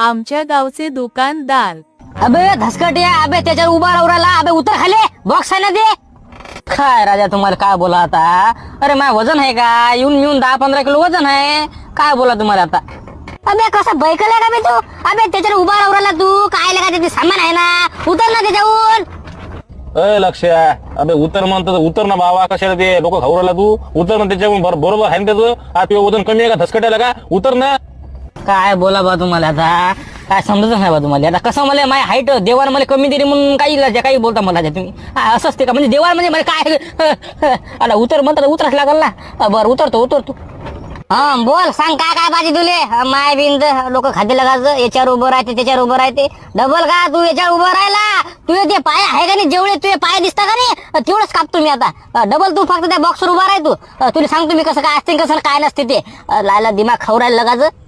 आमच्या गावचे दुकानदार. अबे धसकट्या, अबे त्याच्यावर उभा राहिला, अबे उतर खाली, बॉक्स आहे ना ते. काय राजा तुम्हाला काय बोला आता? अरे माझं वजन आहे का? येऊन 10-15 किलो वजन आहे. काय बोला तुम्हाला आता? अबे कसं बैकल आहे का बे तू? अबे त्याच्यावर उभा राहिला तू, काय लगा ते सामान आहे ना, उतर ना त्याच्यावर. अय लक्ष्या, अबे उतर म्हणतो उतर ना बाबा, कशाला ते लोक खाऊ राहिला तू? उतर ना त्याच्यावरून. बरोबर आहे ना त्याचं? तुझं वजन कमी आहे का धसकट्याला का? उतर ना. काय बोला बा तुम्हाला आता? काय समजत नाही बा तुम्हाला आता? कसं मला माझी हाईट देवानं मला कमी दिली म्हणून काही बोलता मला तुम्ही? असं असते का? म्हणजे देवानं म्हणजे मला काय आता उतर म्हणतात, उतराच लागल ना. बरं उतरतो. हा बोल, सांग काय काय पाहिजे तुले? माय बिंद लोक खाते लगायचं, याच्यावर उभं राहते त्याच्यावर उभं राहते. डबल का तू याच्यावर उभं राहिला? तुझे ते पाय आहे का नाही, जेवढे तुझे पाय दिसता का नाही तेवढंच कापतो मी आता. डबल तू फक्त त्या बॉक्सवर उभा राह. तुला सांगतो मी कसं काय असते कसं काय नसते ते. लायला दिमाग खाऊ राहिला लगायचं.